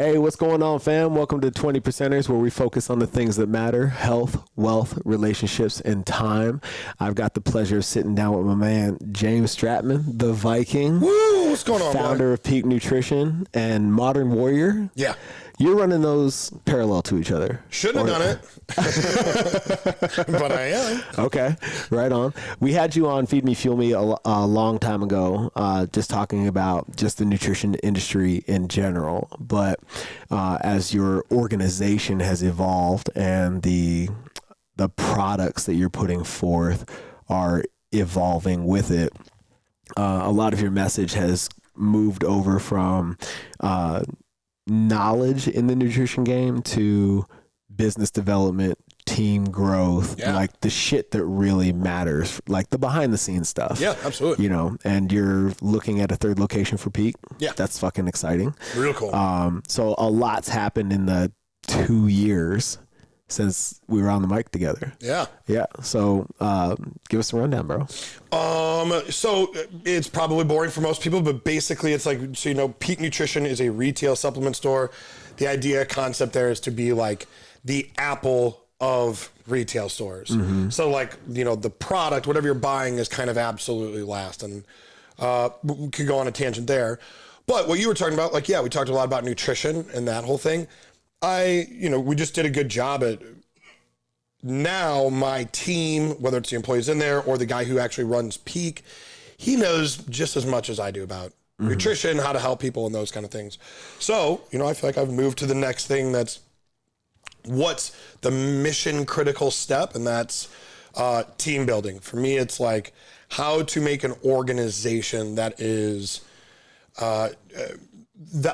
Hey, what's going on, fam? Welcome to 20 Percenters, where we focus on the things that matter: health, wealth, relationships, and time. I've got the pleasure of sitting down with my man, James Stratman, the Viking. Woo! What's going on, founder boy? of Peak Nutrition and Modern Warrior. Yeah. You're running those parallel to each other. Shouldn't have done it, but I am. Okay, right on. We had you on Feed Me, Fuel Me a long time ago, just talking about just the nutrition industry in general. But as your organization has evolved and the products that you're putting forth are evolving with it, a lot of your message has moved over from knowledge in the nutrition game to business development, team growth, like the shit that really matters, like the behind the scenes stuff. Yeah, absolutely. You know, and you're looking at a third location for Peak. Yeah. That's fucking exciting. Real cool. So a lot's happened in the 2 years since we were on the mic together. Yeah. Yeah. So give us a rundown, bro. So it's probably boring for most people, but basically it's like, so, you know, Peak Nutrition is a retail supplement store. The idea concept there is to be like the Apple of retail stores. Mm-hmm. So like, you know, the product, whatever you're buying is kind of absolutely last. And we could go on a tangent there. But what you were talking about, like, yeah, we talked a lot about nutrition and that whole thing. We just did a good job at now my team, whether it's the employees in there or the guy who actually runs Peak, he knows just as much as I do about nutrition, how to help people and those kind of things. So, you know, I feel like I've moved to the next thing that's what's the mission critical step, and that's team building. For me, it's like how to make an organization that is a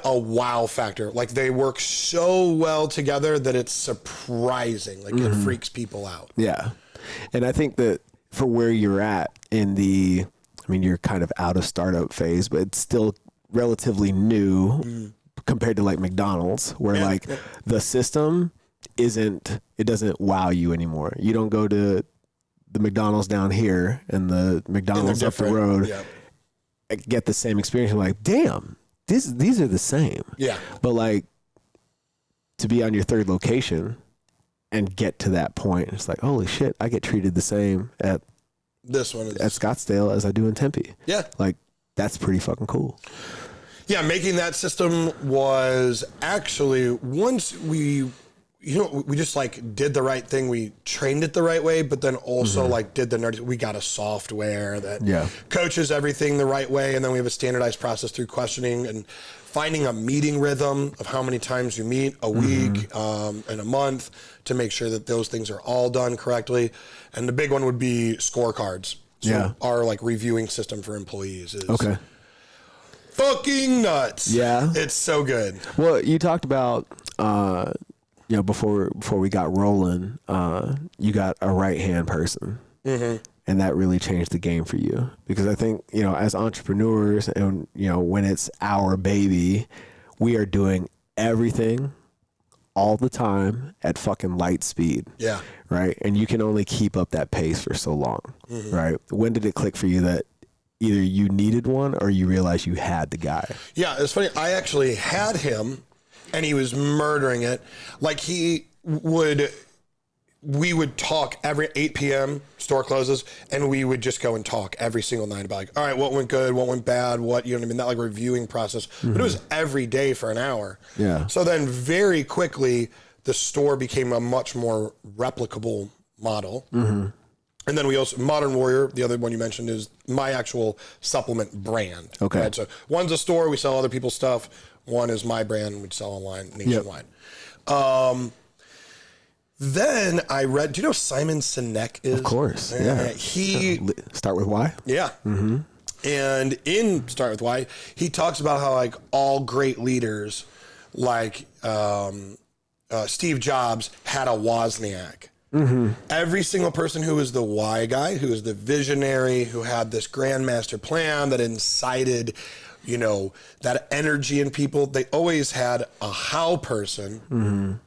wow factor. Like they work so well together that it's surprising. Like it freaks people out. Yeah. And I think that for where you're at in you're kind of out of startup phase, but it's still relatively new compared to like McDonald's, where the system doesn't wow you anymore. You don't go to the McDonald's down here and the McDonald's up the road, get the same experience. You're like, damn, these are the same. Yeah. But like to be on your third location and get to that point, it's like, holy shit, I get treated the same at this one at Scottsdale as I do in Tempe. Yeah. Like that's pretty fucking cool. Yeah. Making that system was actually once we just like did the right thing. We trained it the right way, but then also like did the nerdy. We got a software that coaches everything the right way. And then we have a standardized process through questioning and finding a meeting rhythm of how many times you meet a week and a month to make sure that those things are all done correctly. And the big one would be scorecards. So our like reviewing system for employees is fucking nuts. Yeah. It's so good. Well, you talked about, before we got rolling, you got a right-hand person. And that really changed the game for you. Because I think, as entrepreneurs and, when it's our baby, we are doing everything all the time at fucking light speed. Yeah. Right. And you can only keep up that pace for so long. Right. When did it click for you that either you needed one or you realized you had the guy? Yeah. It's funny. I actually had him and he was murdering it. Like we would talk every 8 p.m. store closes, and we would just go and talk every single night about like, all right, what went good, what went bad, what, you know what I mean? That like reviewing process, but it was every day for an hour. Yeah. So then very quickly the store became a much more replicable model. And then we also, Modern Warrior, the other one you mentioned, is my actual supplement brand. Okay. Right? So one's a store, we sell other people's stuff. One is my brand, we sell online nationwide. Then I read, do you know who Simon Sinek is? Of course, yeah. He Start with Why? Yeah. And in Start with Why, he talks about how like all great leaders, like Steve Jobs had a Wozniak. Every single person who was the why guy, who was the visionary, who had this grand master plan that incited, that energy in people, they always had a how person.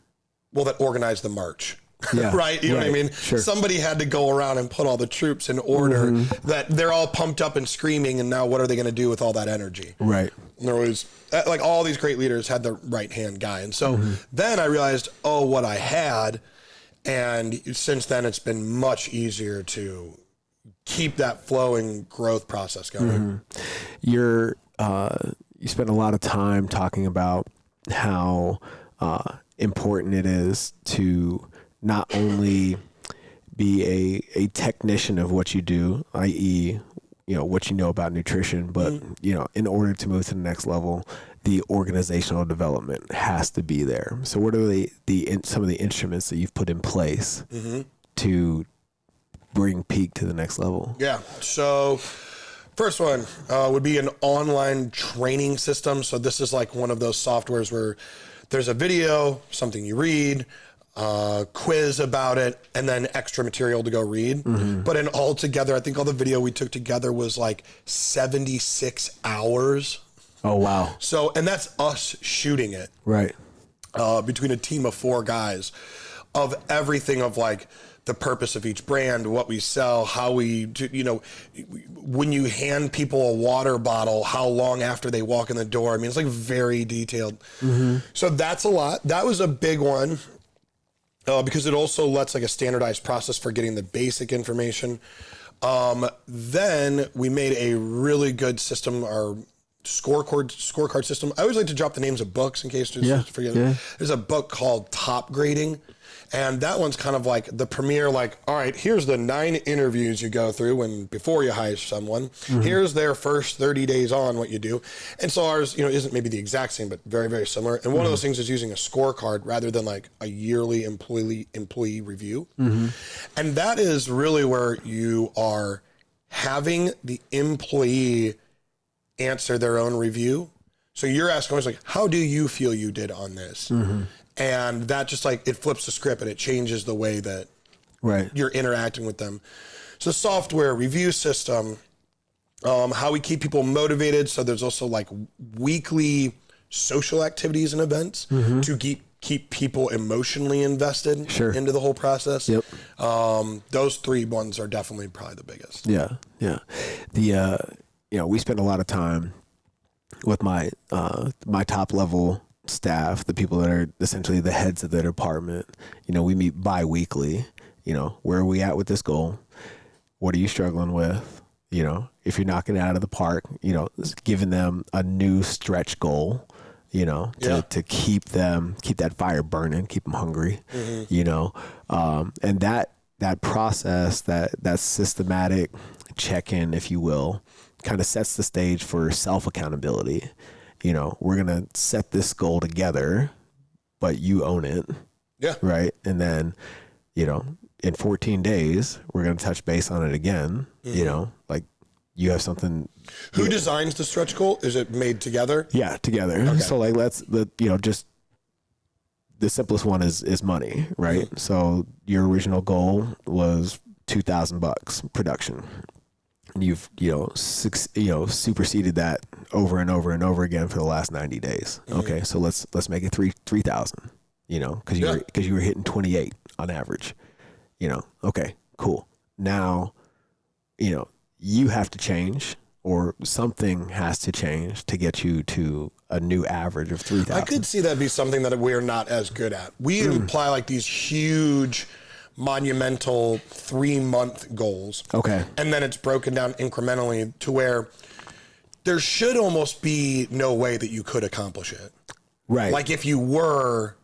That organized the march, Yeah. right? You know what I mean? Sure. Somebody had to go around and put all the troops in order that they're all pumped up and screaming. And now what are they going to do with all that energy? Right. And there was like all these great leaders had the right hand guy. And so then I realized, what I had. And since then it's been much easier to keep that flowing growth process going. You spend a lot of time talking about how important it is to not only be a technician of what you do, i.e., what you know about nutrition, but in order to move to the next level, the organizational development has to be there. So what are some of the instruments that you've put in place to bring Peak to the next level? Yeah. So first one would be an online training system. So this is like one of those softwares where there's a video, something you read, quiz about it, and then extra material to go read. But in all together, I think all the video we took together was like 76 hours. Oh, wow. So, and that's us shooting it. Right. Between a team of 4 guys of everything of like the purpose of each brand, what we sell, how we do, when you hand people a water bottle, how long after they walk in the door. I mean, it's like very detailed. So that's a lot. That was a big one. Because it also lets like a standardized process for getting the basic information. Then we made a really good system, our scorecard system. I always like to drop the names of books in case you forget. Yeah. There's a book called Top Grading. And that one's kind of like the premier, like, all right, here's the 9 interviews you go through before you hire someone. Here's their first 30 days on what you do. And so ours, isn't maybe the exact same, but very, very similar. And one of those things is using a scorecard rather than like a yearly employee review. And that is really where you are having the employee answer their own review. So you're asking always like, how do you feel you did on this? And that just like, it flips the script and it changes the way that you're interacting with them. So software review system, how we keep people motivated. So there's also like weekly social activities and events to keep people emotionally invested into the whole process. Those 3 ones are definitely probably the biggest. Yeah. We spend a lot of time with my top level staff, the people that are essentially the heads of the department. We meet bi-weekly. Where are we at with this goal? What are you struggling with? If you're knocking it out of the park, giving them a new stretch goal, to keep that fire burning, keep them hungry, and that process, that systematic check-in, if you will, kind of sets the stage for self-accountability. We're going to set this goal together, but you own it. Yeah. Right. And then, in 14 days, we're going to touch base on it again. Like you have something. Who designs the stretch goal? Is it made together? Yeah, together. Okay. So like, just the simplest one is money, right? So your original goal was $2,000 production. And you've superseded that over and over and over again for the last 90 days. Okay, so let's make it 3,000. Because you were hitting 28 on average. Okay, cool. Now, you have to change, or something has to change to get you to a new average of 3,000. I could see that be something that we're not as good at. We apply like these huge, monumental 3-month goals. Okay. And then it's broken down incrementally to where there should almost be no way that you could accomplish it. Right. Like if you were,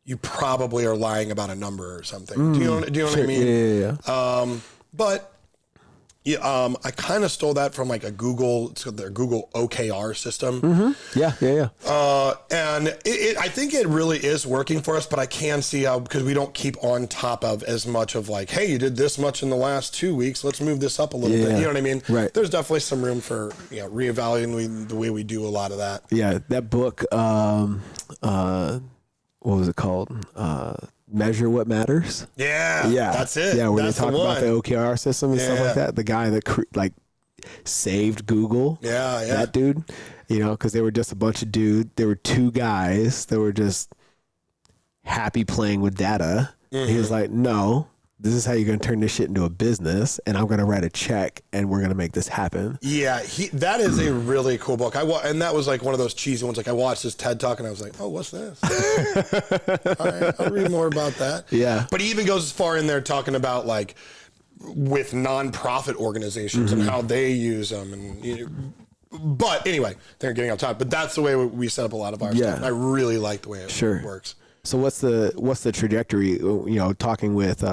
you probably are lying about a number or something. Do you know what I mean? Yeah. But I kind of stole that from like a Google, it's their Google OKR system. Yeah. And I think it really is working for us, but I can see how, because we don't keep on top of as much of like, hey, you did this much in the last 2 weeks, let's move this up a little bit. You know what I mean? Right. There's definitely some room for reevaluating the way we do a lot of that. Yeah. That book, what was it called? Measure What Matters. Yeah, that's it. Yeah, where they talk about the OKR system and stuff like that. The guy that saved Google. Yeah. That dude, because they were just a bunch of dudes. There were 2 guys that were just happy playing with data, He was like, no, this is how you're going to turn this shit into a business, and I'm going to write a check, and we're going to make this happen. Yeah, that is a really cool book. And that was like one of those cheesy ones. Like I watched this TED Talk, and I was like, oh, what's this? All right, I'll read more about that. Yeah. But he even goes as far in there talking about like with nonprofit organizations and how they use them. And but anyway, they're getting off topic. But that's the way we set up a lot of our stuff. And I really like the way it works. So what's the trajectory? Talking with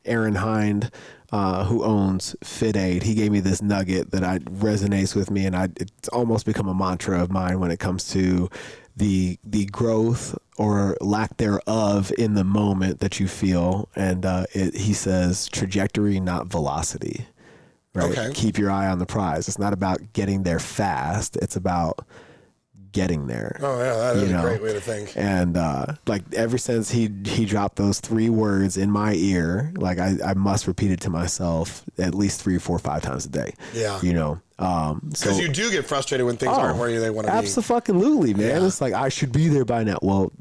Aaron Hind, who owns Fit Aid, he gave me this nugget that resonates with me, and it's almost become a mantra of mine when it comes to the growth or lack thereof in the moment that you feel. And he says trajectory, not velocity. Right? Okay. Keep your eye on the prize. It's not about getting there fast. It's about getting there. Oh yeah, that is a great way to think. And like ever since he dropped those 3 words in my ear, like I must repeat it to myself at least 3, 4, 5 times a day. Yeah. Because you do get frustrated when things aren't where they want to be. Absolutely, man. Yeah. It's like I should be there by now. Well,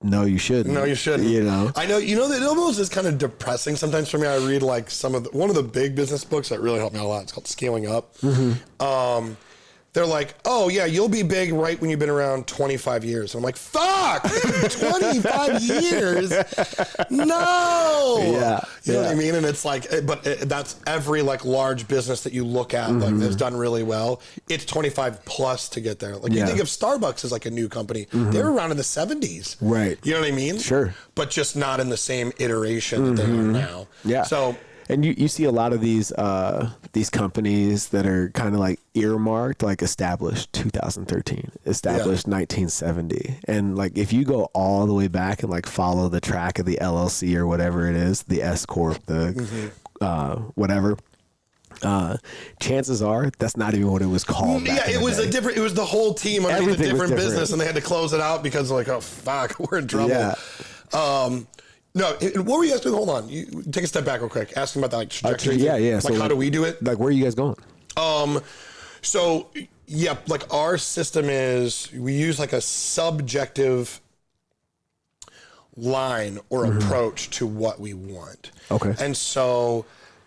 no, you shouldn't. No, you shouldn't. I know. That almost is kind of depressing sometimes for me. I read like one of the big business books that really helped me out a lot. It's called Scaling Up. Mm-hmm. They're like, oh, yeah, you'll be big right when you've been around 25 years. And I'm like, fuck, 25 years? No. Yeah. You know what I mean? And it's like, that's every like large business that you look at like that's done really well. It's 25 plus to get there. Like you think of Starbucks as like a new company. They were around in the 70s. Right. You know what I mean? Sure. But just not in the same iteration that they are now. Yeah. So. And you see a lot of these companies that are kind of like earmarked, like established 2013, established 1970. And like if you go all the way back and like follow the track of the LLC or whatever it is, the S Corp, the whatever, chances are that's not even what it was called. It was it was the whole team underneath a different business, and they had to close it out because like, oh fuck, we're in trouble. Yeah. No, what were you asking? Hold on. You take a step back real quick. Asking about that like trajectory. Yeah. Like so how do we do it? Like where are you guys going? So yeah, like our system is we use like a subjective line or approach to what we want. Okay. And so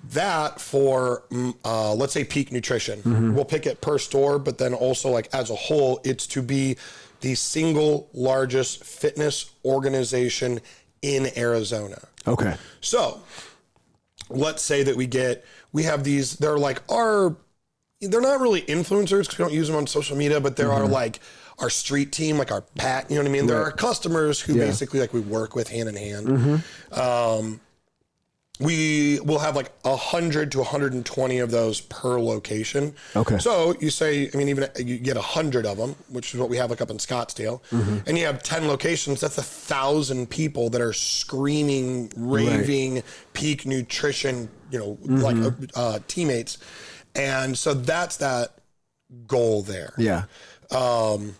that for let's say Peak Nutrition, we'll pick it per store, but then also like as a whole, it's to be the single largest fitness organization in Arizona. Okay. So let's say that we have these, they're not really influencers because we don't use them on social media, but there are like our street team, like our PAT, you know what I mean? There are customers who basically like we work with hand in hand. We will have like 100 to 120 of those per location. Okay. So you say, even you get 100 of them, which is what we have like up in Scottsdale, and you have 10 locations. That's 1,000 people that are screaming, raving, Peak Nutrition, like teammates. And so that's that goal there. Yeah. And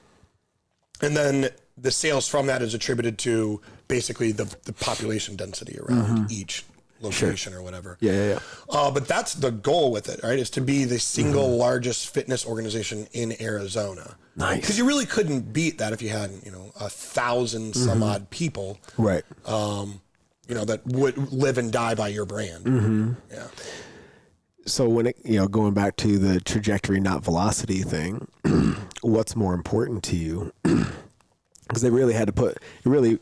then the sales from that is attributed to basically the population density around each location or whatever. Yeah. But that's the goal with it, right? Is to be the single largest fitness organization in Arizona. Nice. Because you really couldn't beat that if you had, 1,000 some odd people. Right. That would live and die by your brand. Yeah. So when it, going back to the trajectory, not velocity thing, what's more important to you? Because they really had to really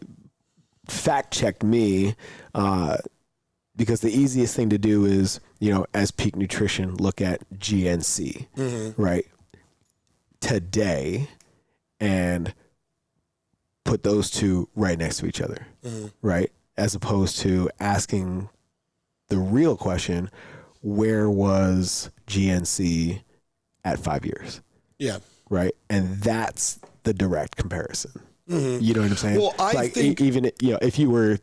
fact checked me, because the easiest thing to do is, as Peak Nutrition, look at GNC, right? Today, and put those two right next to each other, right? As opposed to asking the real question, where was GNC at 5 years? Yeah. Right. And that's the direct comparison. You know what I'm saying? Well, I think even, if you were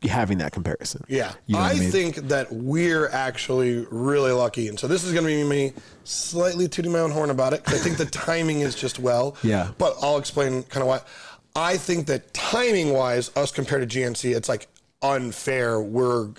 having that comparison. Yeah. I think that we're actually really lucky. And so this is going to be me slightly tooting my own horn about it, because I think the timing is just Yeah. But I'll explain kind of why. I think that timing wise, us compared to GNC, it's like unfair.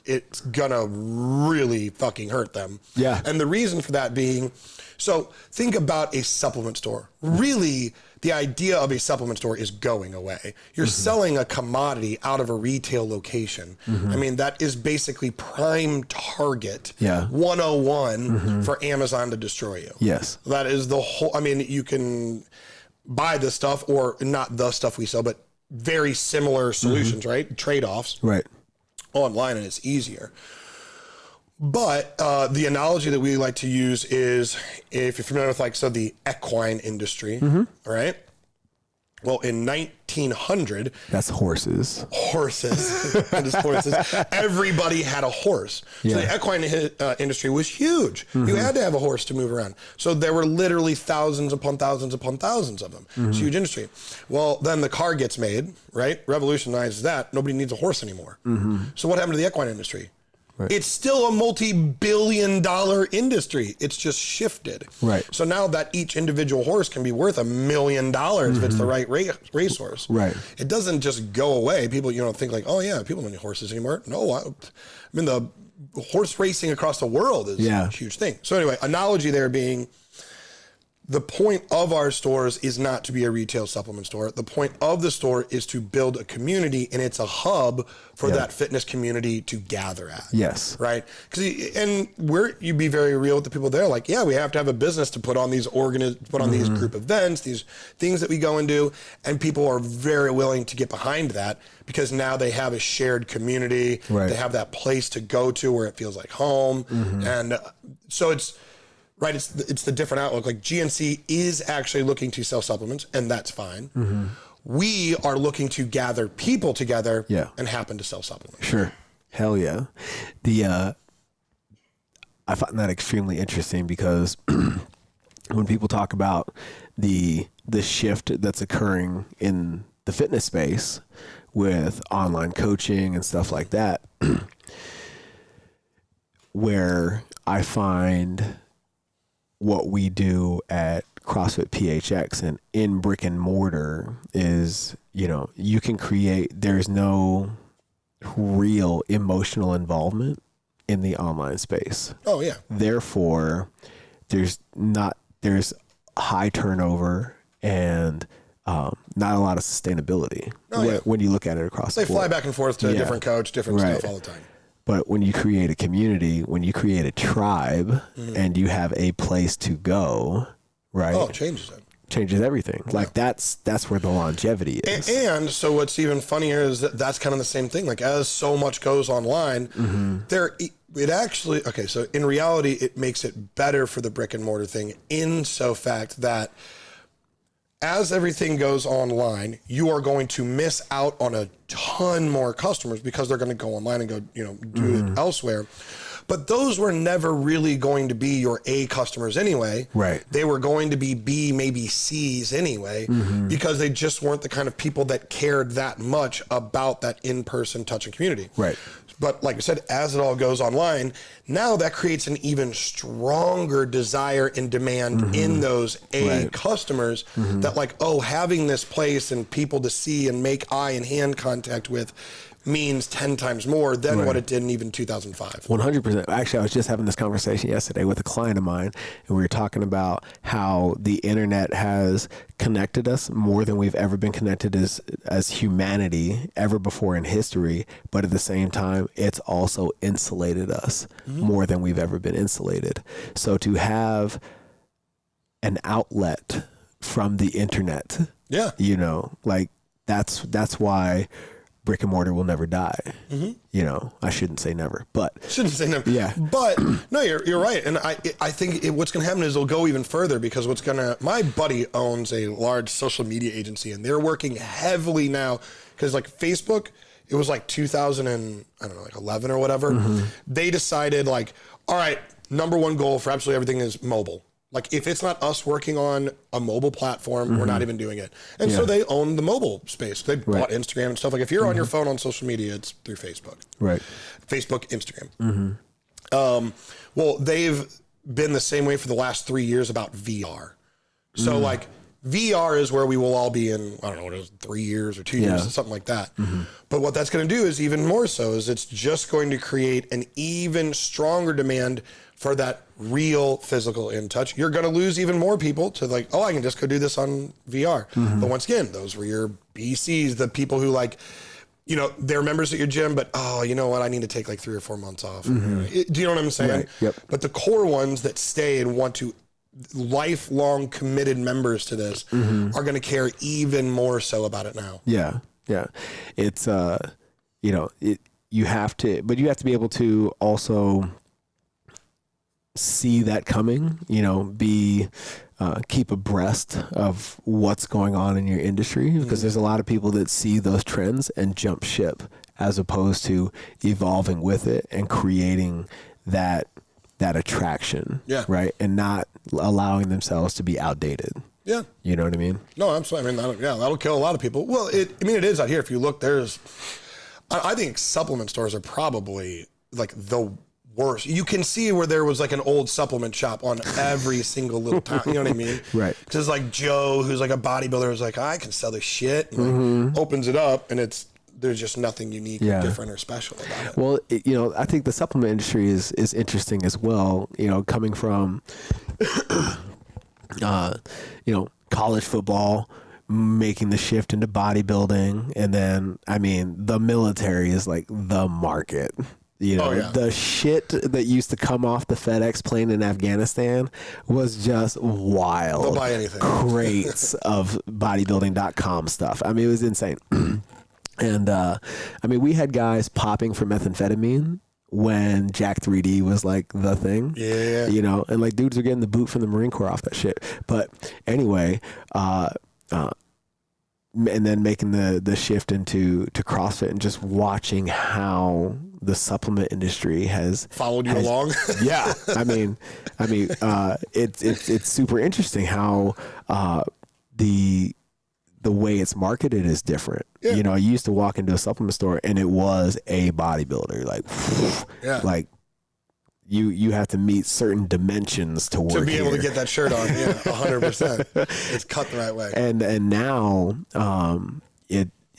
It's gonna really fucking hurt them. Yeah. And the reason for that being, so think about a supplement store. Really, the idea of a supplement store is going away. You're selling a commodity out of a retail location. I mean, that is basically prime target 101 for Amazon to destroy you. Yes. That is the whole, I mean, you can buy the stuff, or not the stuff we sell, but very similar solutions, right? Trade-offs. Right. Online, and it's easier. But the analogy that we like to use is, if you're familiar with the equine industry, right? Well, in 1900, that's horses. That is horses. Everybody had a horse. So the equine industry was huge. You had to have a horse to move around. So there were literally thousands upon thousands upon thousands of them. It's a huge industry. Well, then the car gets made, right? Revolutionizes that. Nobody needs a horse anymore. So what happened to the equine industry? Right. It's still a multi-billion-dollar industry. It's just shifted. Right. So now that each individual horse can be worth $1 million if it's the right racehorse. Right. It doesn't just go away. People, think like, oh yeah, people don't need horses anymore. No, I mean, the horse racing across the world is a huge thing. So anyway, analogy there being, the point of our stores is not to be a retail supplement store. The point of the store is to build a community, and it's a hub for that fitness community to gather at. Yes. Right? You be very real with the people there. Like, we have to have a business to put on these these group events, these things that we go and do. And people are very willing to get behind that because now they have a shared community. Right. They have that place to go to where it feels like home. And so it's the different outlook. Like, GNC is actually looking to sell supplements, and that's fine. We are looking to gather people together and happen to sell supplements. Sure. Hell yeah. I find that extremely interesting because when people talk about the shift that's occurring in the fitness space with online coaching and stuff like that, where I find what we do at CrossFit PHX and in brick and mortar is, you can create, there's no real emotional involvement in the online space. Oh yeah. Therefore, there's high turnover and not a lot of sustainability when you look at it across the board. They fly back and forth to a different coach, different stuff all the time. But when you create a community, when you create a tribe and you have a place to go, right? Oh, it changes it. Changes everything. Yeah. Like that's where the longevity is. And so what's even funnier is that's kind of the same thing. Like, as so much goes online, so in reality, it makes it better for the brick and mortar thing in so fact that as everything goes online, you are going to miss out on a ton more customers because they're going to go online and go, do it elsewhere. But those were never really going to be your A customers anyway. Right. They were going to be B, maybe C's anyway, because they just weren't the kind of people that cared that much about that in-person touching community. Right. But like I said, as it all goes online, now that creates an even stronger desire and demand in those A customers that having this place and people to see and make eye and hand contact with means 10 times more than what it did in even 2005. 100%. Actually, I was just having this conversation yesterday with a client of mine, and we were talking about how the internet has connected us more than we've ever been connected as humanity ever before in history. But at the same time, it's also insulated us more than we've ever been insulated. So to have an outlet from the internet, that's why brick and mortar will never die. I shouldn't say never, but yeah. But no, you're right. And I think what's going to happen is it'll go even further because my buddy owns a large social media agency and they're working heavily now because Facebook, it was 2011 or whatever. They decided all right, number one goal for absolutely everything is mobile. If it's not us working on a mobile platform, we're not even doing it. And so they own the mobile space. They bought Instagram and stuff. If you're on your phone on social media, it's through Facebook. Right. Facebook, Instagram. Well, they've been the same way for the last 3 years about VR. So VR is where we will all be in, I don't know what it is, 3 years or 2 years or something like that. But what that's going to do is even more so is it's just going to create an even stronger demand for that real physical in touch. You're going to lose even more people to like, oh, I can just go do this on VR. But once again, those were your BCs, the people who like, you know, they're members at your gym, but oh, you know what? I need to take like 3 or 4 months off. Do you know what I'm saying? Right. Yep. But the core ones that stay and want to lifelong committed members to this are going to care even more so about it now. Yeah. Yeah. It's, you know, you have to be able to also see that coming, you know, keep abreast of what's going on in your industry, because there's a lot of people that see those trends and jump ship as opposed to evolving with it and creating that attraction, right? And not allowing themselves to be outdated. Yeah. You know what I mean? No, absolutely. I mean, that'll kill a lot of people. Well, it is out here. If you look, I think supplement stores are probably like the worst. You can see where there was like an old supplement shop on every single little town. You know what I mean? Right. Because like Joe, who's like a bodybuilder, is like, I can sell this shit. And like, opens it up, and there's just nothing unique or different or special about it. Well, you know, I think the supplement industry is interesting as well. You know, coming from, you know, college football, making the shift into bodybuilding, and then, I mean, the military is like the market. You know, the shit that used to come off the FedEx plane in Afghanistan was just wild. They'll buy anything. Crates of bodybuilding.com stuff. I mean, it was insane. And, I mean, we had guys popping for methamphetamine when Jack 3D was like the thing. Yeah. You know, and like dudes are getting the boot from the Marine Corps off that shit. But anyway, and then making the shift into CrossFit and just watching how the supplement industry has followed you along. Yeah. I mean, it's super interesting how, the way it's marketed is different. Yeah. You know, I used to walk into a supplement store and it was a bodybuilder, like, like you have to meet certain dimensions to work to be able here. to get that shirt on. Yeah. 100%. It's cut the right way. And now,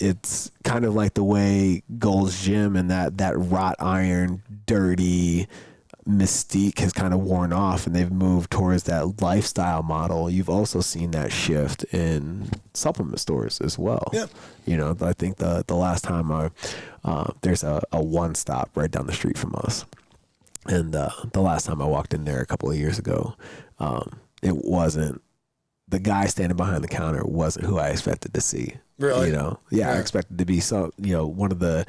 it's kind of like the way Gold's Gym and that wrought iron, dirty mystique has kind of worn off, and they've moved towards that lifestyle model. You've also seen that shift in supplement stores as well. Yeah. You know, I think the last time there's a One Stop right down the street from us. And the last time I walked in there a couple of years ago, it wasn't, the guy standing behind the counter wasn't who I expected to see. Really? You know, I expected to be one of the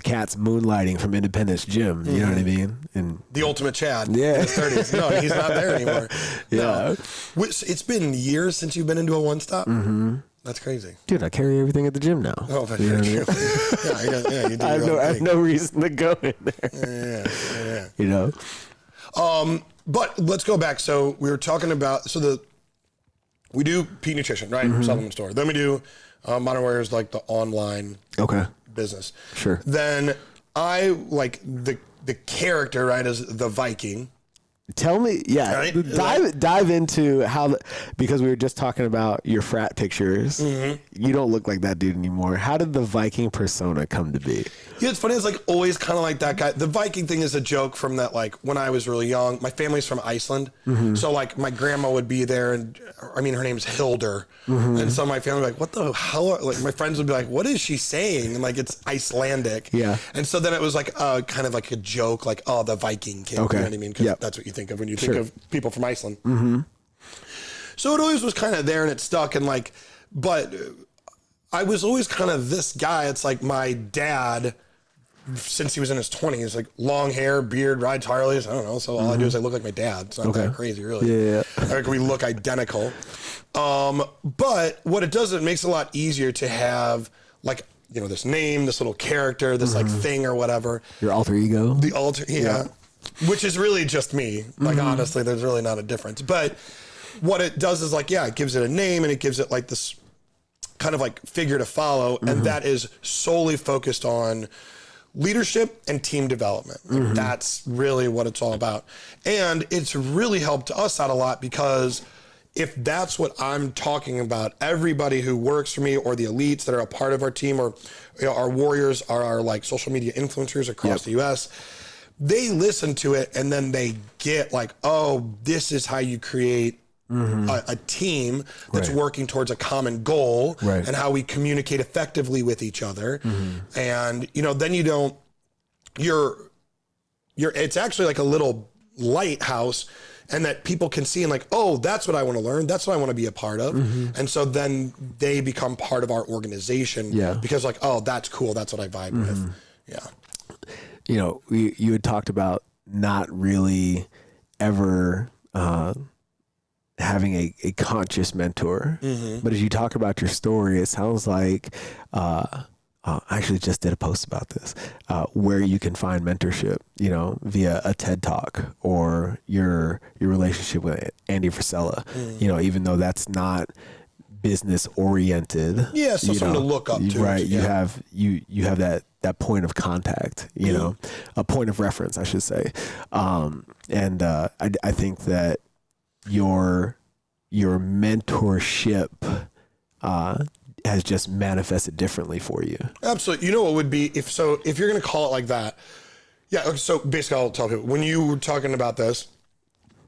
cats moonlighting from Independence Gym. You know what I mean? And the ultimate Chad. Yeah. In his 30s. No, he's not there anymore. Yeah. No. It's been years since you've been into a One Stop. That's crazy. Dude, I carry everything at the gym now. Oh, that's you know true. You do. I have no reason to go in there. Yeah. You know? But let's go back. So we were talking about, we do Pete Nutrition, right? Supplement store. Then we do Modern Warriors, like the online business. Sure. Then I like the character, right, as the Viking. Tell me, right? dive into how, because we were just talking about your frat pictures. You don't look like that dude anymore. How did the Viking persona come to be? Yeah, it's funny. It's like always kind of like that guy. The Viking thing is a joke from that, like when I was really young. My family's from Iceland, so like my grandma would be there, and I mean her name's Hildur, and so my family would be like, what the hell? Like my friends would be like, what is she saying? And like it's Icelandic. Yeah. And so then it was like kind of like a joke, like, oh, the Viking kid. Okay. You know what I mean? Because that's what you think of when you think of people from Iceland. So it always was kind of there, and it stuck, and like, but I was always kind of this guy. It's like my dad, since he was in his 20s, like long hair, beard, rides Harleys. I don't know. So all I do is I look like my dad. It's not that crazy, really. Yeah. Like we look identical. But what it does, it makes it a lot easier to have like, you know, this name, this little character, this like thing or whatever. Your alter ego. The alter, which is really just me. Like honestly, there's really not a difference. But what it does is like, it gives it a name, and it gives it like this kind of like figure to follow, and that is solely focused on leadership and team development. Like that's really what it's all about. And it's really helped us out a lot because if that's what I'm talking about, everybody who works for me or the elites that are a part of our team or our warriors are our like social media influencers across the US, they listen to it and then they get like, oh, this is how you create a team that's working towards a common goal and how we communicate effectively with each other. And, you know, then it's actually like a little lighthouse, and that people can see and like, oh, that's what I want to learn. That's what I want to be a part of. And so then they become part of our organization because like, oh, that's cool. That's what I vibe with. Yeah. You know, you had talked about not really ever having a conscious mentor, but as you talk about your story, it sounds like, I actually just did a post about this, where you can find mentorship, you know, via a TED Talk or your relationship with Andy Frisella, you know, even though that's not business oriented. Yeah, so something to look up to. Right. You have that point of contact, you know, a point of reference, I should say. And I think that your mentorship has just manifested differently for you. Absolutely. You know what would be if you're going to call it like that. Yeah. Okay, so basically I'll tell people when you were talking about this,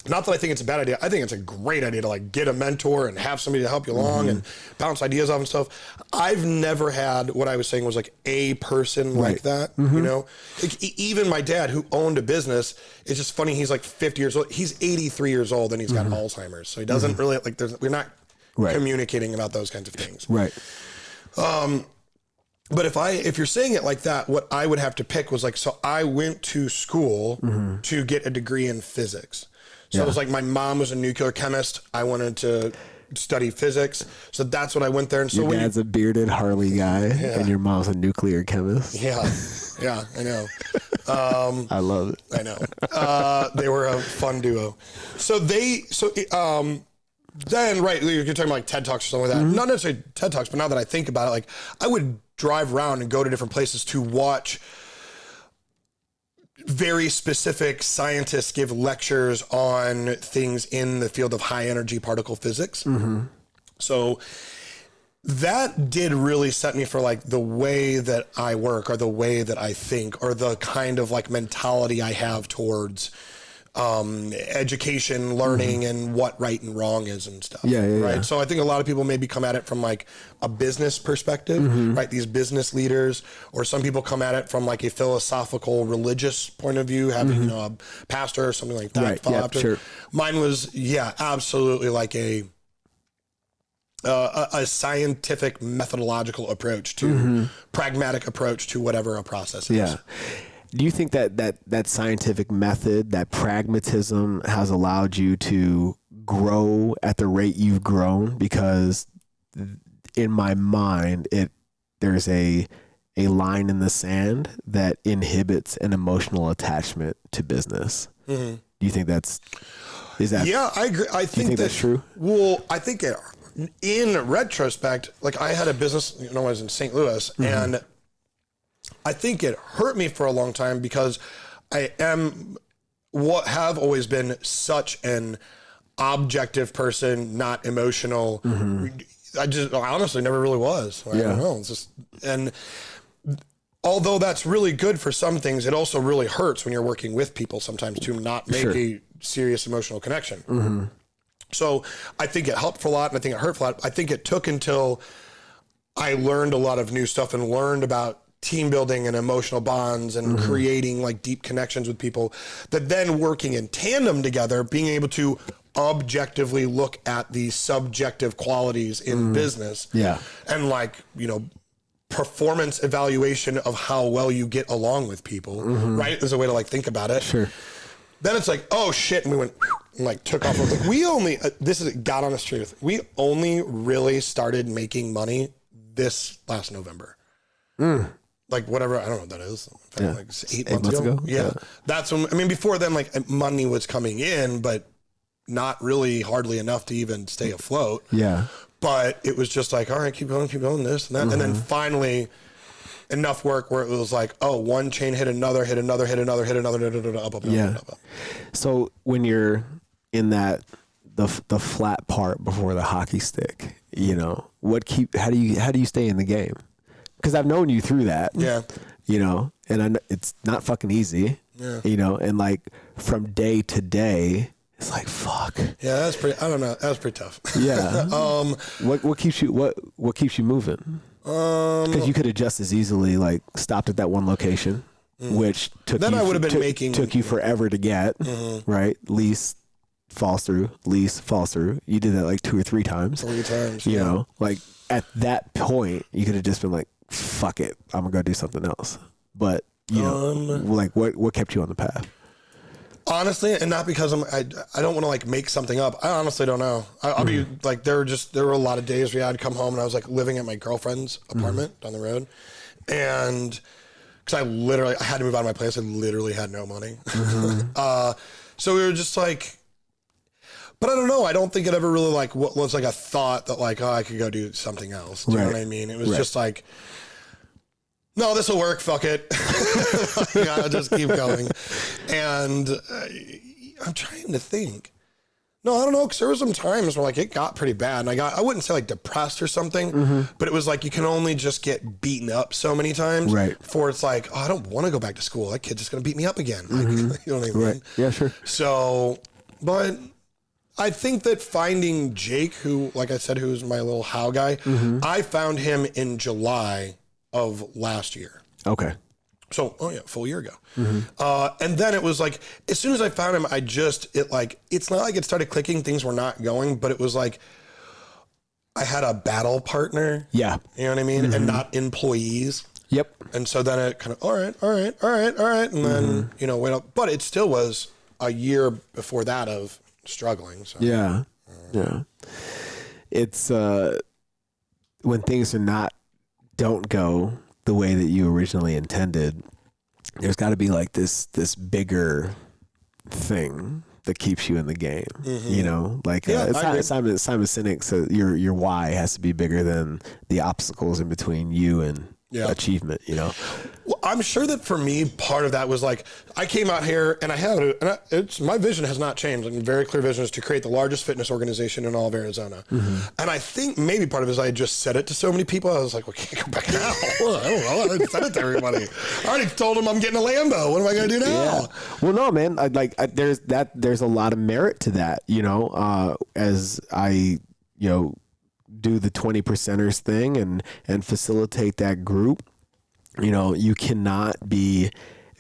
not that I think it's a bad idea. I think it's a great idea to like get a mentor and have somebody to help you along and bounce ideas off and stuff. I've never had what I was saying was like a person like that, you know, like, even my dad who owned a business. It's just funny. He's like 50 years old. He's 83 years old and he's got Alzheimer's. So he doesn't really like, we're not communicating about those kinds of things. Right. But if you're saying it like that, what I would have to pick was like, so I went to school to get a degree in physics. So it was like, my mom was a nuclear chemist. I wanted to study physics. So that's what I went there. And so your dad's a bearded Harley guy and your mom's a nuclear chemist. Yeah. Yeah, I know. I love it. I know. They were a fun duo. Then, right, you're talking about like TED Talks or something like that. Not necessarily TED Talks, but now that I think about it, like I would drive around and go to different places to watch very specific scientists give lectures on things in the field of high energy particle physics. So that did really set me for like the way that I work or the way that I think or the kind of like mentality I have towards education, learning, and what right and wrong is and stuff. Right. So I think a lot of people maybe come at it from like a business perspective, right? These business leaders, or some people come at it from like a philosophical, religious point of view, having, you know, a pastor or something like that. Right. Sure. Mine was, absolutely like a scientific methodological approach to pragmatic approach to whatever a process is. Yeah. Do you think that scientific method, that pragmatism has allowed you to grow at the rate you've grown? Because in my mind, there's a line in the sand that inhibits an emotional attachment to business. Do you think is that? Yeah, I agree. I think that's true. Well, I think in retrospect, like I had a business, you know, I was in St. Louis and I think it hurt me for a long time because I have always been such an objective person, not emotional. I honestly never really was. I don't know. It's just, and although that's really good for some things, it also really hurts when you're working with people sometimes to not make a serious emotional connection. So I think it helped for a lot and I think it hurt for a lot. I think it took until I learned a lot of new stuff and learned about team building and emotional bonds and creating like deep connections with people, that then working in tandem together, being able to objectively look at the subjective qualities in business and like, you know, performance evaluation of how well you get along with people, right? There's a way to like think about it. Sure. Then it's like, oh shit. And we went and like took off. Like we only, this is God honest truth. We only really started making money this last November. Like whatever, I don't know what that is. Like 8 months ago. Yeah. That's when, I mean, before then, like money was coming in, but not really hardly enough to even stay afloat. Yeah. But it was just like, all right, keep going, this and that. And then finally enough work where it was like, oh, one chain hit another, up. So when you're in that the flat part before the hockey stick. You know, how do you stay in the game? Because I've known you through that. Yeah. You know, and I know it's not fucking easy. Yeah. You know, and like from day to day, it's like fuck. Yeah, that's pretty. I don't know. That was pretty tough. Yeah. What keeps you moving? Because you could have just as easily like stopped at that one location, which took you forever to get. Right, lease falls through. You did that like 2 or 3 times. 3 times. You know, like at that point, you could have just been like, "Fuck it, I'm gonna go do something else." But you know, like what kept you on the path? Honestly, and not because I don't want to like make something up. I honestly don't know. I'll be like, there were a lot of days where I'd come home and I was like living at my girlfriend's apartment down the road. And cause I had to move out of my place. I literally had no money. So we were just like, but I don't know. I don't think it ever really like was like a thought that like, oh, I could go do something else. Do you know what I mean? It was just like, no, this will work. Fuck it. I'll just keep going. And I'm trying to think. No, I don't know. Cause there were some times where like it got pretty bad and I wouldn't say like depressed or something, but it was like, you can only just get beaten up so many times before it's like, oh, I don't want to go back to school. That kid's just going to beat me up again. Like, you know what I mean? Right. Yeah, sure. So, but I think that finding Jake, who, like I said, who's my little how guy, I found him in July of last year. Okay. So, full year ago. And then it was like, as soon as I found him, it's not like it started clicking, things were not going, but it was like, I had a battle partner. Yeah. You know what I mean? And not employees. Yep. And so then it kind of, all right. And then, you know, went up, but it still was a year before that of struggling. So. Yeah. Yeah. It's, when things don't go the way that you originally intended, there's got to be like this bigger thing that keeps you in the game. You know, like Simon Sinek said, your why has to be bigger than the obstacles in between you and achievement. You know, well, I'm sure that for me, part of that was like, I came out here and my vision has not changed. Like, very clear vision is to create the largest fitness organization in all of Arizona. And I think maybe part of it is I just said it to so many people. I was like, well, can't go back now. I don't know. I already said it to everybody. I already told them I'm getting a Lambo. What am I going to do now? Yeah. Well, no, man. There's a lot of merit to that, you know, as I, you know, do the 20%ers thing and facilitate that group. You know, you cannot be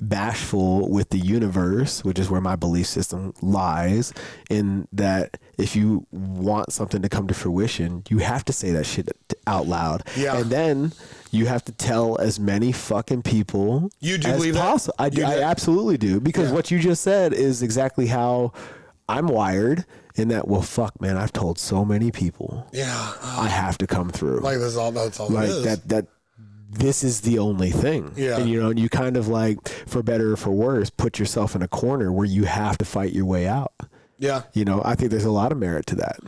bashful with the universe, which is where my belief system lies, in that if you want something to come to fruition, you have to say that shit out loud. Yeah. And then you have to tell as many fucking people as possible. I absolutely do. Because what you just said is exactly how I'm wired. In that, well, fuck, man, I've told so many people. Yeah. I have to come through. Like, that's all like, it is. That this is the only thing. Yeah. And, you know, you kind of like, for better or for worse, put yourself in a corner where you have to fight your way out. Yeah. You know, I think there's a lot of merit to that.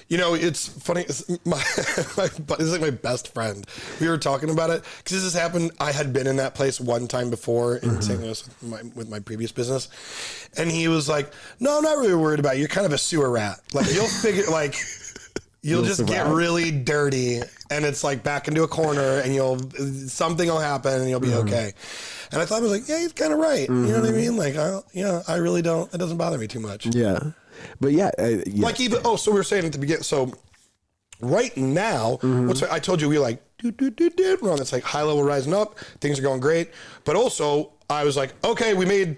You know, it's funny. It's this is like my best friend. We were talking about it because this has happened. I had been in that place one time before in St. Louis with my previous business. And he was like, no, I'm not really worried about it. You're kind of a sewer rat. Like, you'll figure, like, you'll just survive. Get really dirty and it's like back into a corner and something will happen and you'll be okay. And I thought, I was like, yeah, he's kind of right. You know what I mean? Like, I really don't, it doesn't bother me too much. Yeah. But like even, so we were saying at the beginning, so right now, I told you, we were like, we're on this like high level rising up, things are going great. But also I was like, okay, we made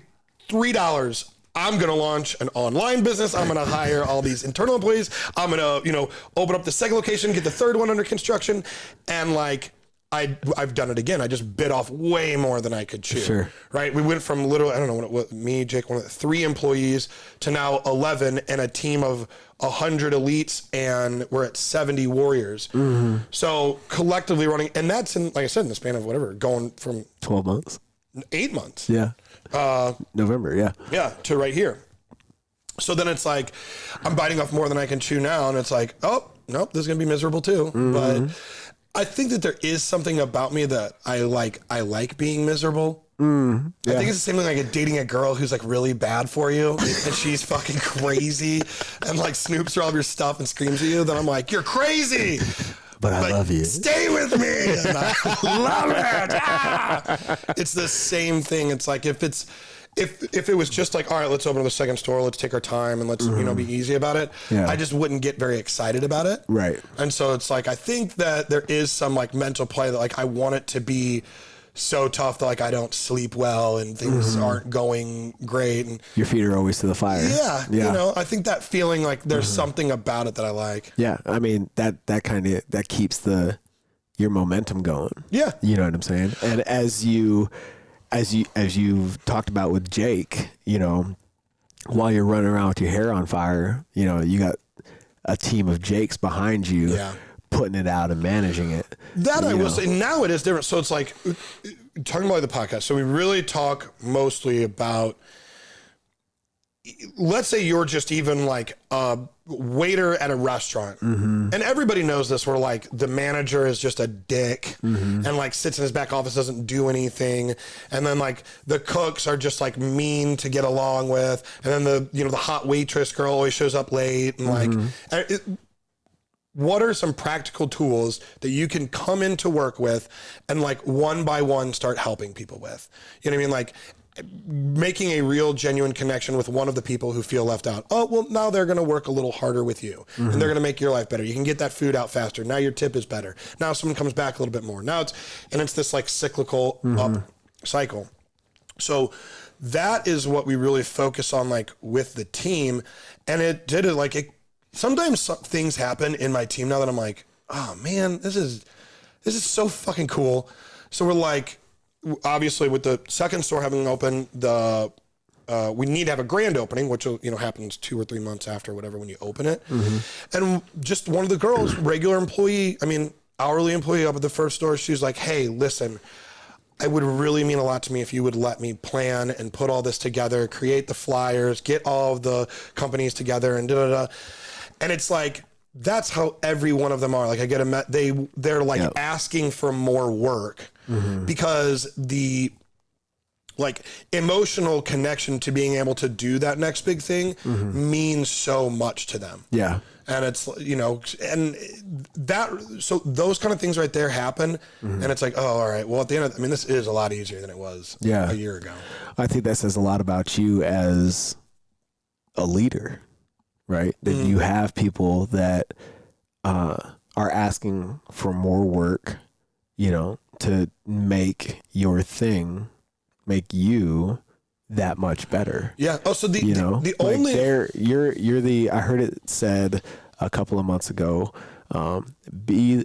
$3. I'm going to launch an online business. I'm going to hire all these internal employees. I'm going to, open up the second location, get the third one under construction. And like, I've done it again. I just bit off way more than I could chew. Sure. Right. We went from literally, I don't know what me, Jake, 3 employees to now 11 and a team of 100 elites, and we're at 70 warriors. So collectively running, and that's in, like I said, in the span of whatever, going from 12 months, 8 months. Yeah. November. Yeah. Yeah. To right here. So then it's like, I'm biting off more than I can chew now. And it's like, oh, nope, this is going to be miserable too. But I think that there is something about me that I like being miserable. I think it's the same thing like dating a girl who's like really bad for you and she's fucking crazy and like snoops through all of your stuff and screams at you. Then I'm like, you're crazy. But I love you. Stay with me. And I love it. Ah! It's the same thing. It's like if it was just like, all right, let's open the second store, let's take our time and let's be easy about it. Yeah. I just wouldn't get very excited about it. Right. And so it's like I think that there is some like mental play that like I want it to be so tough that like I don't sleep well and things aren't going great and your feet are always to the fire. Yeah. You know, I think that feeling like there's something about it that I like. Yeah. I mean, that keeps your momentum going. Yeah. You know what I'm saying? And as you've talked about with Jake, you know, while you're running around with your hair on fire, you know, you got a team of Jakes behind you. Yeah. Putting it out and managing it. That I will say now it is different. So it's like talking about the podcast. So we really talk mostly about, let's say you're just even like a waiter at a restaurant and everybody knows this where like the manager is just a dick and like sits in his back office, doesn't do anything. And then like the cooks are just like mean to get along with. And then the hot waitress girl always shows up late and like, what are some practical tools that you can come into work with and like one by one start helping people with? You know what I mean? Like making a real genuine connection with one of the people who feel left out. Oh, well, now they're going to work a little harder with you and they're going to make your life better. You can get that food out faster. Now your tip is better. Now someone comes back a little bit more. Now it's this like cyclical up cycle. So that is what we really focus on like with the team. And sometimes things happen in my team now that I'm like, oh man, this is so fucking cool. So we're like, obviously with the second store having opened, we need to have a grand opening, which happens 2 or 3 months after whatever when you open it. And just one of the girls, hourly employee up at the first store, she's like, hey, listen, it would really mean a lot to me if you would let me plan and put all this together, create the flyers, get all of the companies together and da-da-da. And it's like, that's how every one of them are. Like I get they're like asking for more work because the like emotional connection to being able to do that next big thing means so much to them. Yeah. And it's, and so those kind of things right there happen. And it's like, oh, all right. Well, at the end this is a lot easier than it was a year ago. I think that says a lot about you as a leader. Right. That you have people that are asking for more work, to make your thing, make you that much better. Yeah. Oh, so the only I heard it said a couple of months ago, don't be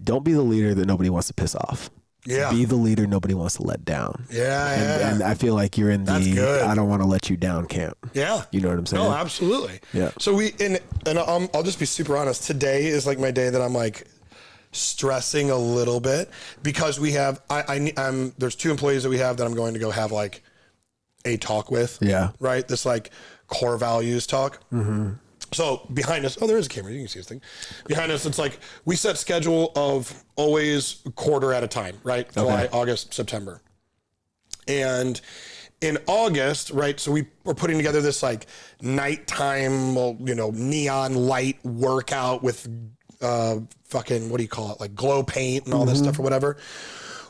the leader that nobody wants to piss off. Yeah. Be the leader nobody wants to let down. Yeah. And I feel like you're in the I don't want to let you down camp. Yeah. You know what I'm saying? No, absolutely. Yeah. So I'll just be super honest. Today is like my day that I'm like stressing a little bit because we have, there's 2 employees that we have that I'm going to go have like a talk with. Yeah. Right. This like core values talk. So behind us, there is a camera. You can see this thing. Behind us, it's like we set schedule of always a quarter at a time, right? July, August, September. And in August, right, so we were putting together this like nighttime, neon light workout with fucking, what do you call it? Like glow paint and all this stuff or whatever.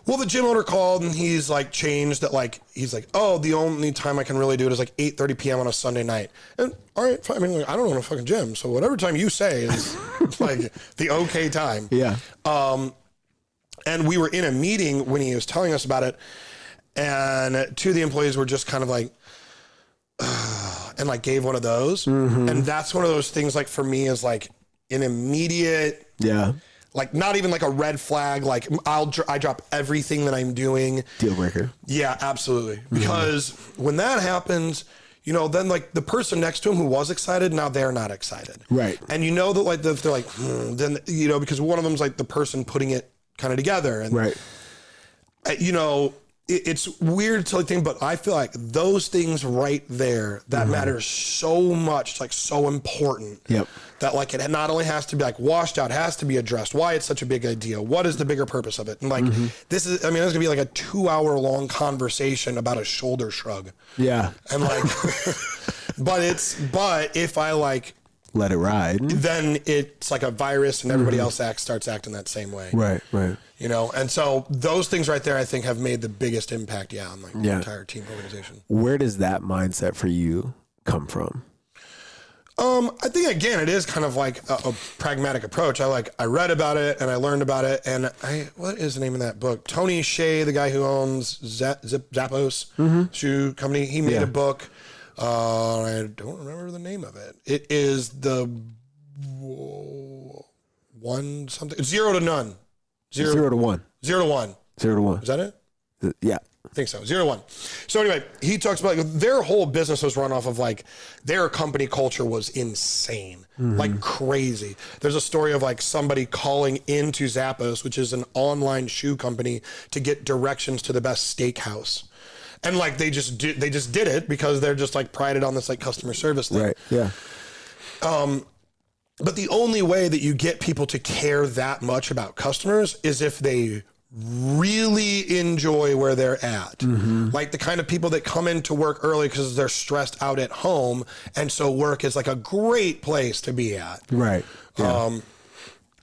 Well, the gym owner called and he's like changed that. Like, he's like, oh, the only time I can really do it is like 8:30 PM on a Sunday night. And all right, I mean, like, I don't own a fucking gym. So whatever time you say is like the okay time. Yeah. And we were in a meeting when he was telling us about it. And 2 of the employees were just kind of like, and like gave one of those. And that's one of those things like for me is like an immediate, like not even like a red flag. Like I drop everything that I'm doing. Deal breaker. Yeah, absolutely. Because when that happens, then like the person next to him who was excited, now they're not excited. Right. And that like they're like, then, because one of them's like the person putting it kind of together. And, right. it's weird to think, but I feel like those things right there, that matters so much. It's like so important. Yep. That like it not only has to be like washed out, has to be addressed. Why it's such a big idea. What is the bigger purpose of it? And like this is, I mean, there's gonna be like a 2-hour long conversation about a shoulder shrug. Yeah. And like, but if I like let it ride, then it's like a virus, and everybody else starts acting that same way. Right. You know, and so those things right there, I think, have made the biggest impact, on like the entire team organization. Where does that mindset for you come from? I think again, it is kind of like a pragmatic approach. I read about it and I learned about it, and what is the name of that book? Tony Hsieh, the guy who owns Zappos shoe company, he made a book. I don't remember the name of it. It is the one something, 0 to none. 0 to 1. 0 to 1. 0 to 1. Is that it? Yeah. I think so. 0 to 1. So anyway, he talks about like, their whole business was run off of like their company culture was insane, like crazy. There's a story of like somebody calling into Zappos, which is an online shoe company, to get directions to the best steakhouse. And like they just did it because they're just like prided on this like customer service thing. Right. Yeah. But the only way that you get people to care that much about customers is if they really enjoy where they're at. Like the kind of people that come into work early because they're stressed out at home, and so work is like a great place to be at. Right. Yeah.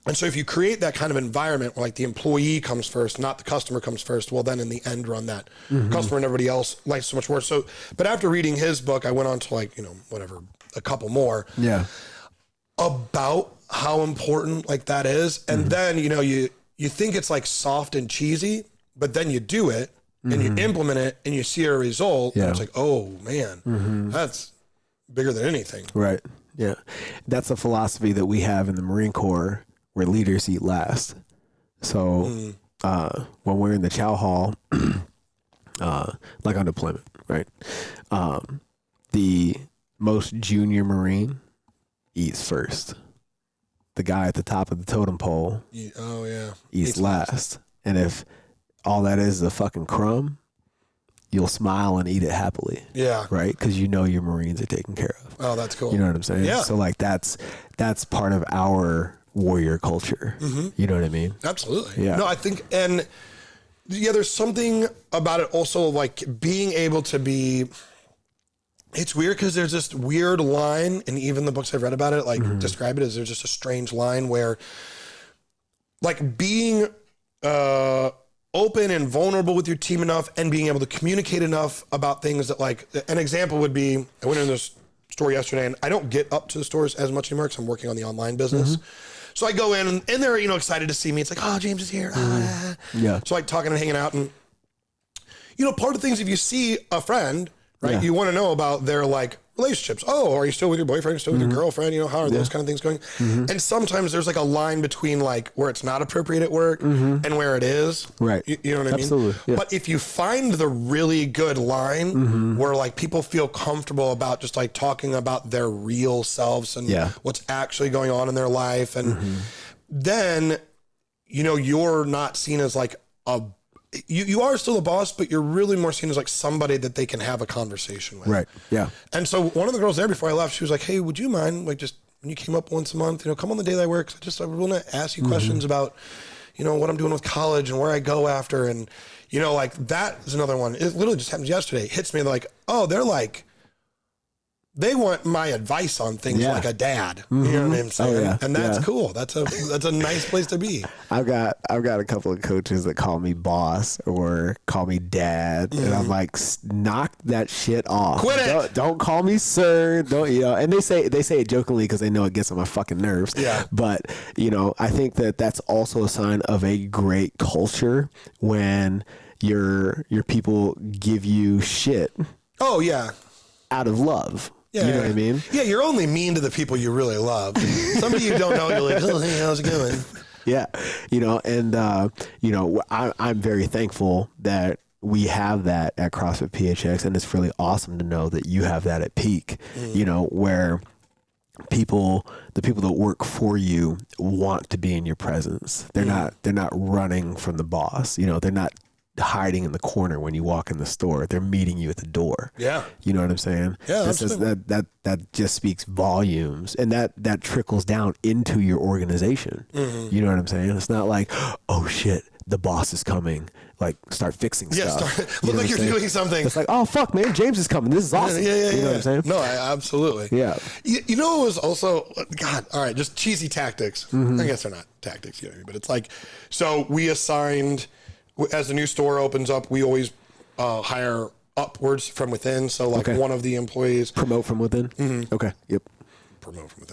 And so if you create that kind of environment where like the employee comes first, not the customer comes first, well then in the end run that customer and everybody else likes so much more. So, but after reading his book, I went on to like, a couple more. Yeah. About how important like that is. And then, you think it's like soft and cheesy, but then you do it and you implement it and you see a result. And it's like, oh man, that's bigger than anything. Right. Yeah. That's a philosophy that we have in the Marine Corps, where leaders eat last. So when we're in the chow hall, like on deployment, right? The most junior Marine eats first. The guy at the top of the totem pole eats last. And if all that is a fucking crumb, you'll smile and eat it happily. Yeah. Right? Because your Marines are taken care of. Oh, that's cool. You know what I'm saying? Yeah. So like that's part of our warrior culture. You know what I mean? Absolutely. Yeah. No, I think, and there's something about it also, like being able to be, it's weird because there's this weird line, and even the books I've read about it, like describe it as there's just a strange line where like being open and vulnerable with your team enough and being able to communicate enough about things that, like, an example would be, I went in this store yesterday and I don't get up to the stores as much anymore because I'm working on the online business. So I go in and they're, excited to see me. It's like, oh, James is here. Yeah. So like talking and hanging out, and, part of the things, if you see a friend, right, you want to know about their like relationships. Oh, are you still with your boyfriend? Are you still with your girlfriend? How are those kind of things going? And sometimes there's like a line between like where it's not appropriate at work and where it is. Right. You know what I mean? Absolutely. Yeah. But if you find the really good line where like people feel comfortable about just like talking about their real selves and what's actually going on in their life, and then, you're not seen as like you are still a boss, but you're really more seen as like somebody that they can have a conversation with. Right. Yeah. And so one of the girls there before I left, she was like, hey, would you mind like just when you came up once a month, come on the day that I work. I want to ask you questions about, what I'm doing with college and where I go after. And, like that is another one. It literally just happened yesterday. It hits me like, oh, they're like, they want my advice on things like a dad. You know what I'm saying? Oh, yeah. And that's cool. That's a nice place to be. I've got a couple of coaches that call me boss or call me dad, and I'm like, knock that shit off. Quit it. Don't call me sir. Don't And they say it jokingly because they know it gets on my fucking nerves. Yeah. But I think that that's also a sign of a great culture when your people give you shit. Oh yeah. Out of love. Yeah, you know what I mean? Yeah, you're only mean to the people you really love. Somebody you don't know, you're like, oh, hey, how's it going? Yeah. I'm very thankful that we have that at CrossFit PHX, and it's really awesome to know that you have that at Peak, where the people that work for you want to be in your presence. They're not running from the boss. They're not hiding in the corner when you walk in the store. They're meeting you at the door. Yeah. You know what I'm saying? Yeah. That just speaks volumes, and that trickles down into your organization. You know what I'm saying? It's not like, oh shit, the boss is coming. Like, start fixing stuff. Look like you're doing something. It's like, oh fuck, man, James is coming. This is awesome. Yeah. You know what I'm saying? No, absolutely. Yeah. You know, it was also, God, all right, just cheesy tactics. I guess they're not tactics, you know, but it's like, so we assigned, as the new store opens up, we always hire upwards from within. So like one of the employees. Promote from within? Okay. Yep. Promote from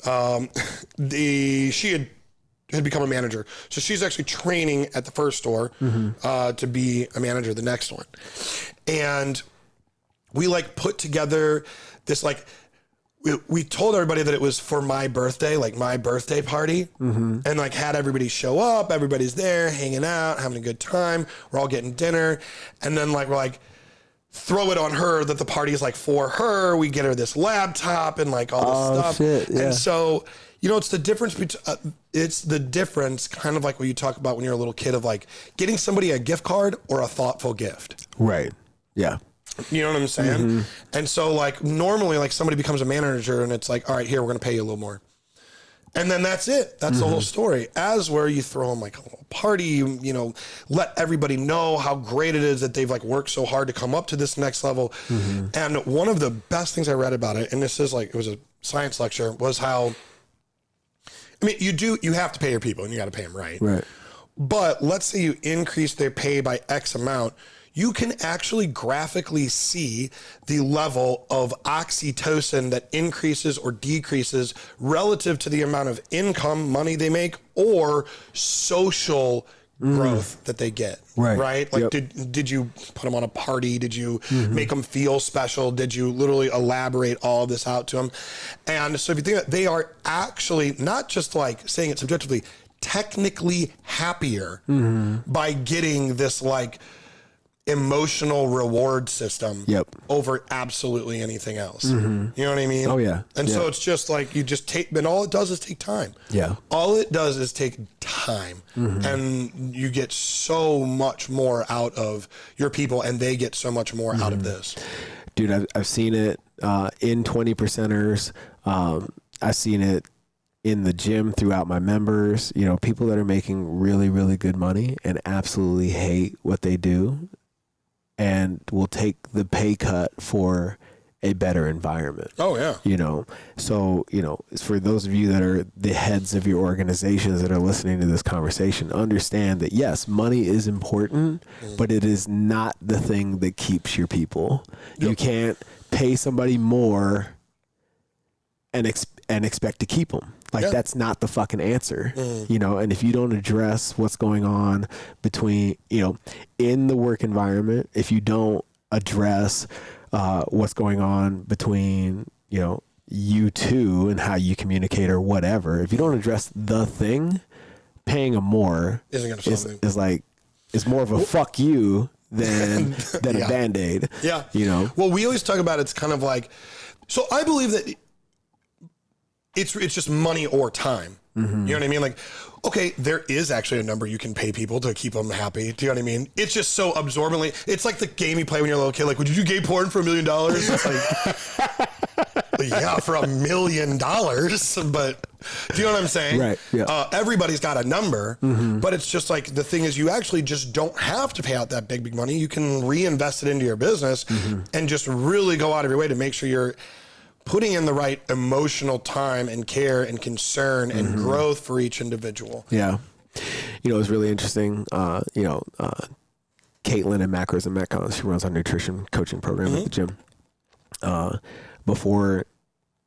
within. She had become a manager. So she's actually training at the first store to be a manager the next one. And we like put together this, like, we told everybody that it was for my birthday, like my birthday party, and like had everybody show up. Everybody's there hanging out, having a good time. We're all getting dinner. And then like, we're like, throw it on her that the party is like for her. We get her this laptop and like all this stuff. Shit, yeah. And so, you know, it's the difference between, it's the difference kind of like what you talk about when you're a little kid of like getting somebody a gift card or a thoughtful gift. Right. Yeah. You know what I'm saying? And so like normally like somebody becomes a manager and it's like, all right, here, we're going to pay you a little more. And then that's it. That's the whole story. As where you throw them like a little party, you know, let everybody know how great it is that they've like worked so hard to come up to this next level. And one of the best things I read about it, and this is like, it was a science lecture, was how, I mean, you have to pay your people and you got to pay them right. Right. But let's say you increase their pay by X amount, you can actually graphically see the level of oxytocin that increases or decreases relative to the amount of income, money they make, or social growth that they get. Right? Like, did you put them on a party? Did you make them feel special? Did you literally elaborate all of this out to them? And so if you think that they are actually not just like saying it subjectively, technically happier by getting this like emotional reward system over absolutely anything else. You know what I mean? Oh yeah. And so it's just like, you just take, and all it does is take time. Yeah. All it does is take time and you get so much more out of your people and they get so much more out of this. Dude, I've seen it in 20 percenters. I've seen it in the gym throughout my members, you know, people that are making really, really good money and absolutely hate what they do and will take the pay cut for a better environment. Oh yeah. You know, so, you know, for those of you that are the heads of your organizations that are listening to this conversation, understand that yes, money is important, but it is not the thing that keeps your people. You can't pay somebody more and expect to keep them. Like that's not the fucking answer, you know? And if you don't address what's going on between, you know, in the work environment, if you don't address what's going on between, you know, you two and how you communicate or whatever, if you don't address the thing, paying them more is more of a fuck you than a Band-Aid. Yeah. You know? Well, we always talk about it's kind of like, so I believe that it's just money or time. You know what I mean? Like, okay, there is actually a number you can pay people to keep them happy. Do you know what I mean? It's just so absorbently. It's like the game you play when you're a little kid. Like, would you do gay porn for $1 million? It's like, yeah, for $1 million. But do you know what I'm saying? Right. Yeah. Everybody's got a number, but it's just like, the thing is you actually just don't have to pay out that big money. You can reinvest it into your business and just really go out of your way to make sure you're putting in the right emotional time and care and concern and growth for each individual. Yeah. You know, it was really interesting. You know, Caitlin at Macros and Metcons, she runs our nutrition coaching program at the gym. Before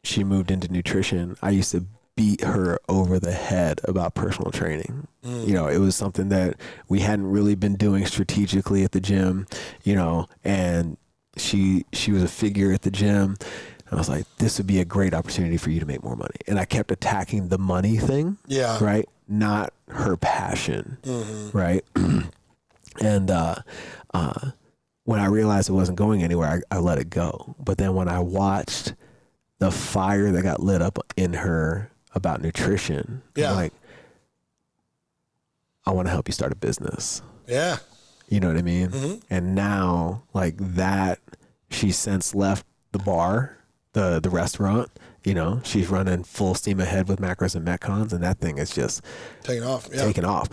she moved into nutrition, I used to beat her over the head about personal training. You know, it was something that we hadn't really been doing strategically at the gym, you know, and she was a figure at the gym. I was like, this would be a great opportunity for you to make more money. And I kept attacking the money thing. Yeah. Right. Not her passion. Right. And when I realized it wasn't going anywhere, I let it go. But then when I watched the fire that got lit up in her about nutrition, I'm like, I want to help you start a business. Yeah. You know what I mean? And now like that, she's since left the bar, the restaurant, you know, she's running full steam ahead with macros and metcons, and that thing is just taking off.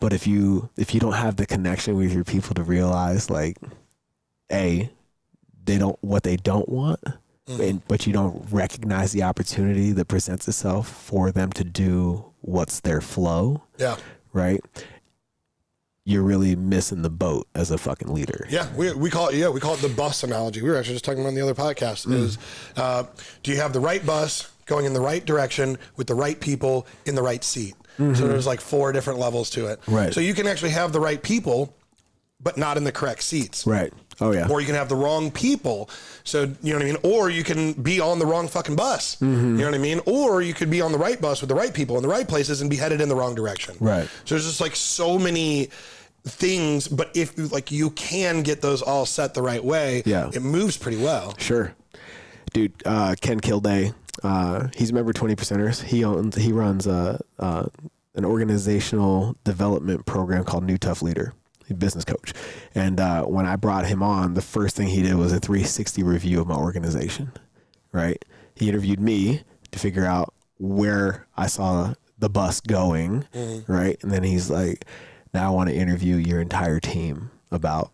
But if you don't have the connection with your people to realize like, they don't want, but you don't recognize the opportunity that presents itself for them to do what's their flow. Yeah. Right. You're really missing the boat as a fucking leader. Yeah, we call it the bus analogy. We were actually just talking about on the other podcast. Is do you have the right bus going in the right direction with the right people in the right seat? So there's like 4 different levels to it. Right. So you can actually have the right people, but not in the correct seats. Right. Oh yeah. Or you can have the wrong people. So you know what I mean. Or you can be on the wrong fucking bus. You know what I mean. Or you could be on the right bus with the right people in the right places and be headed in the wrong direction. Right. So there's just like so many things, but if like you can get those all set the right way, it moves pretty well. Sure. Dude, Ken Kilday, he's a member of 20%ers. He runs an organizational development program called New Tough Leader. He's a business coach. And when I brought him on, the first thing he did was a 360 review of my organization, right? He interviewed me to figure out where I saw the bus going, right? And then he's like, now I want to interview your entire team about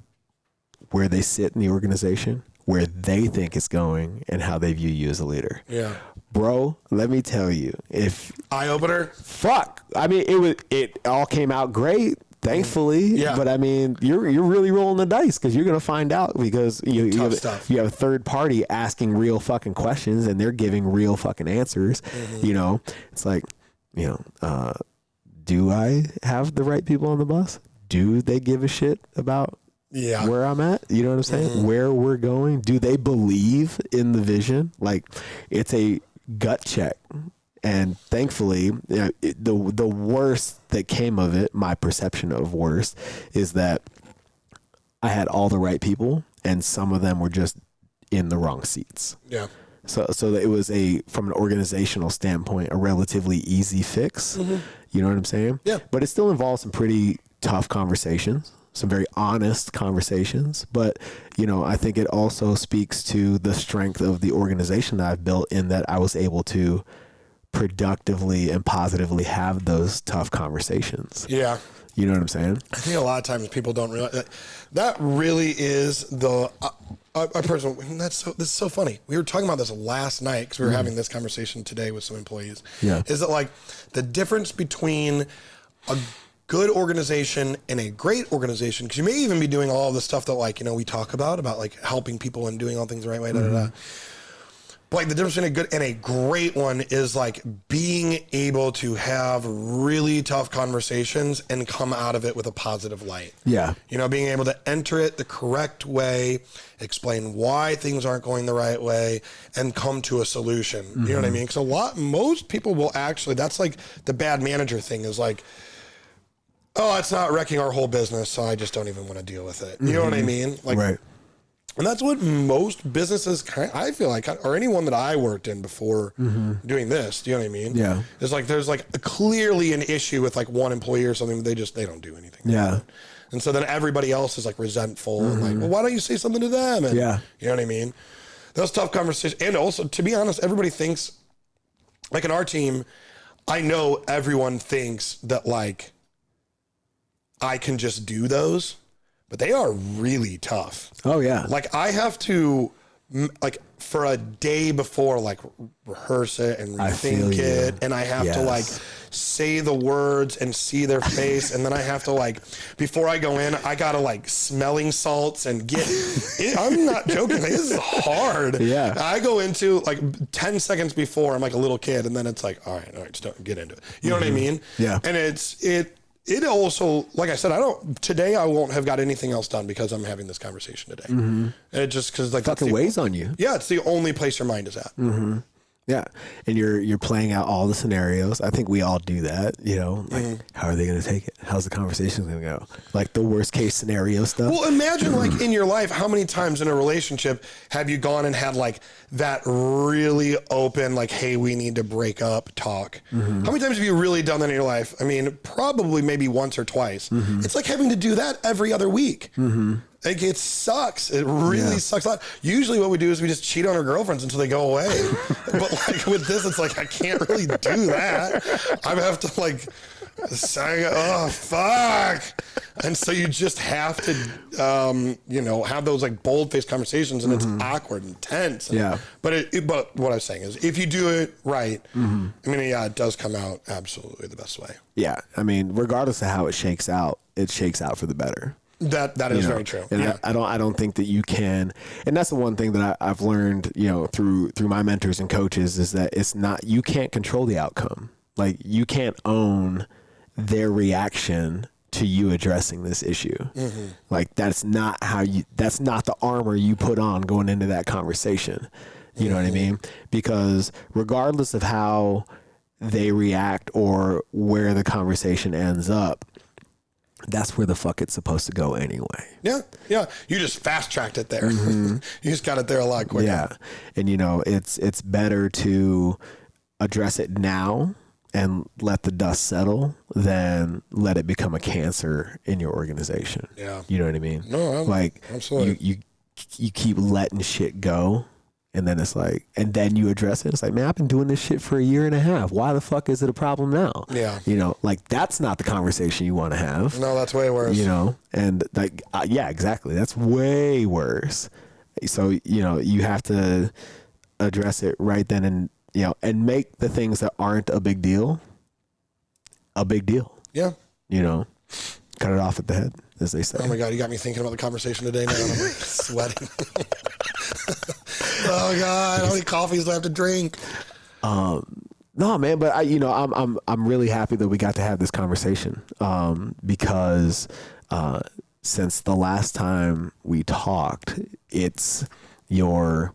where they sit in the organization, where they think it's going, and how they view you as a leader. Yeah. Bro, let me tell you, if eye opener, fuck. I mean, it all came out great, thankfully. Yeah. But I mean, you're really rolling the dice because you're gonna find out because you have a third party asking real fucking questions and they're giving real fucking answers. You know, it's like, you know, do I have the right people on the bus? Do they give a shit about where I'm at? You know what I'm saying? Where we're going? Do they believe in the vision? Like, it's a gut check. And thankfully, you know, the worst that came of it, my perception of worst, is that I had all the right people and some of them were just in the wrong seats. Yeah. So that it was from an organizational standpoint, a relatively easy fix. You know what I'm saying? Yeah. But it still involves some pretty tough conversations, some very honest conversations. But, you know, I think it also speaks to the strength of the organization that I've built in that I was able to productively and positively have those tough conversations. Yeah. You know what I'm saying? I think a lot of times people don't realize that really is the... this is so funny. We were talking about this last night because we were having this conversation today with some employees. Yeah. Is that like the difference between a good organization and a great organization? Because you may even be doing all the stuff that, like, you know, we talk about like helping people and doing all things the right way. But like the difference between a good and a great one is like being able to have really tough conversations and come out of it with a positive light. Yeah. You know, being able to enter it the correct way, explain why things aren't going the right way, and come to a solution. You know what I mean? Because most people will actually, that's like the bad manager thing is like, oh, it's not wrecking our whole business, so I just don't even want to deal with it. You know what I mean? Like, right. And that's what most businesses, I feel like, or anyone that I worked in before doing this, do you know what I mean? Yeah. It's like, there's like clearly an issue with like one employee or something, but they don't do anything. Yeah. And so then everybody else is like resentful and like, well, why don't you say something to them? And, yeah. You know what I mean? Those tough conversations. And also, to be honest, everybody thinks, like in our team, I know everyone thinks that like, I can just do those. But they are really tough. Oh, yeah. Like, I have to, like, for a day before, like, rehearse it and rethink it. And I have to, like, say the words and see their face. And then I have to, like, before I go in, I got to, like, smelling salts and get it. I'm not joking. Like, this is hard. Yeah. I go into, like, 10 seconds before, I'm like a little kid. And then it's like, all right, just don't get into it. You know what I mean? Yeah. And it also, like I said, today I won't have got anything else done because I'm having this conversation today. And it just, because like fucking weighs on you. Yeah. It's the only place your mind is at. Yeah. And you're playing out all the scenarios. I think we all do that, you know, like how are they going to take it? how's the conversation going to go? Like the worst case scenario stuff. Well, imagine like in your life, how many times in a relationship have you gone and had like that really open, like, hey, we need to break up talk? How many times have you really done that in your life? I mean, probably maybe once or twice. It's like having to do that every other week. Like it sucks. It really sucks a lot. Usually what we do is we just cheat on our girlfriends until they go away. But like with this, it's like, I can't really do that. I have to like say, oh, fuck. And so you just have to, you know, have those like bold faced conversations, and it's awkward and tense. And, but what I was saying is if you do it right, I mean, yeah, it does come out absolutely the best way. Yeah. I mean, regardless of how it shakes out for the better. That is very true. And I don't think that you can, and that's the one thing that I've learned, you know, through my mentors and coaches, is that it's not, you can't control the outcome. Like you can't own their reaction to you addressing this issue. Like that's not the armor you put on going into that conversation. You know what I mean? Because regardless of how they react or where the conversation ends up, that's where the fuck it's supposed to go anyway. Yeah. You just fast tracked it there. You just got it there a lot quicker. Yeah. And you know, it's better to address it now and let the dust settle than let it become a cancer in your organization. Yeah. You know what I mean? No, like absolutely. You keep letting shit go. And then it's like, and then you address it. It's like, man, I've been doing this shit for 1.5 years. Why the fuck is it a problem now? Yeah. You know, like that's not the conversation you want to have. No, that's way worse. You know, and like, yeah, exactly. That's way worse. So, you know, you have to address it right then and, you know, and make the things that aren't a big deal. Yeah. You know, cut it off at the head, as they say. Oh my God, you got me thinking about the conversation today now, and I'm like sweating. Oh God, how many coffees do I have to drink? No, man, but I'm really happy that we got to have this conversation, because since the last time we talked, it's your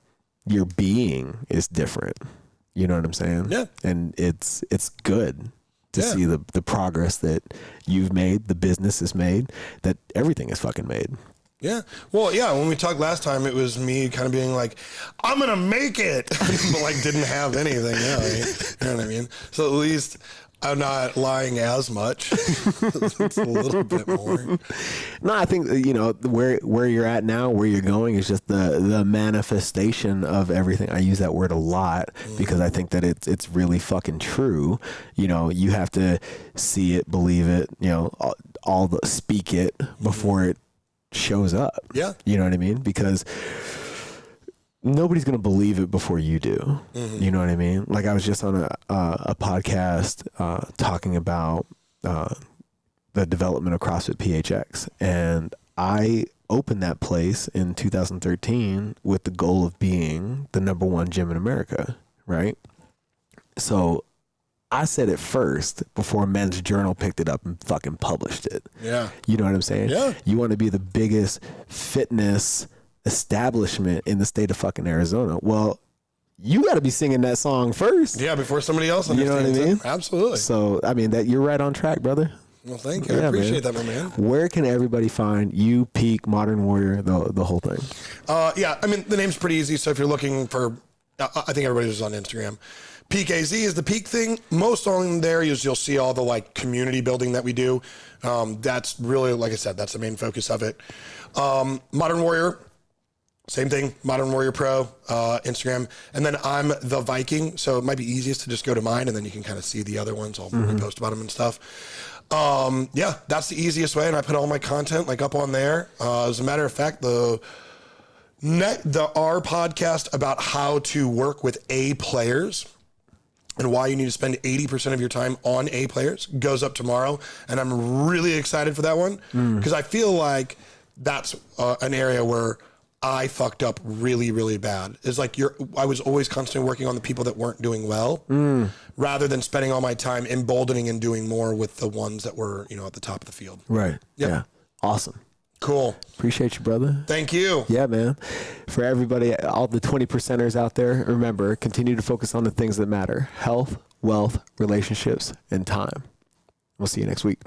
being is different. You know what I'm saying? Yeah. And it's good to see the progress that you've made, the business has made, that everything is fucking made. Yeah. Well, yeah, when we talked last time, it was me kind of being like, I'm going to make it, but like didn't have anything. You know what I mean? So at least I'm not lying as much. It's a little bit more. No, I think, you know, where you're at now, where you're going is just the manifestation of everything. I use that word a lot because I think that it's really fucking true. You know, you have to see it, believe it, you know, speak it before it shows up. Yeah. You know what I mean? Because nobody's going to believe it before you do. You know what I mean? Like I was just on a podcast talking about the development of CrossFit PHX, and I opened that place in 2013 with the goal of being the #1 gym in America, right? So I said it first before Men's Journal picked it up and fucking published it. Yeah. You know what I'm saying? Yeah. You want to be the biggest fitness establishment in the state of fucking Arizona. Well, you got to be singing that song first. Yeah, before somebody else You know what I understands mean? it. Absolutely. So, I mean, that you're right on track, brother. Well, thank you. I appreciate that, my man. Where can everybody find you, Peak, Modern Warrior, the whole thing? Yeah, I mean, the name's pretty easy. So if you're looking for, I think everybody's on Instagram. Peak AZ is the Peak thing. Most on there is you'll see all the like community building that we do. That's really, like I said, that's the main focus of it. Modern Warrior, same thing. Modern Warrior Pro, Instagram. And then I'm the Viking. So it might be easiest to just go to mine and then you can kind of see the other ones. I'll post about them and stuff. Yeah, that's the easiest way. And I put all my content like up on there. As a matter of fact, our podcast about how to work with A players and why you need to spend 80% of your time on A players goes up tomorrow. And I'm really excited for that one because I feel like that's an area where I fucked up really, really bad. It's like I was always constantly working on the people that weren't doing well rather than spending all my time emboldening and doing more with the ones that were, you know, at the top of the field. Right. Yep. Yeah. Awesome. Cool. Appreciate you, brother. Thank you. Yeah, man. For everybody, all the 20%ers out there, remember, continue to focus on the things that matter: health, wealth, relationships, and time. We'll see you next week.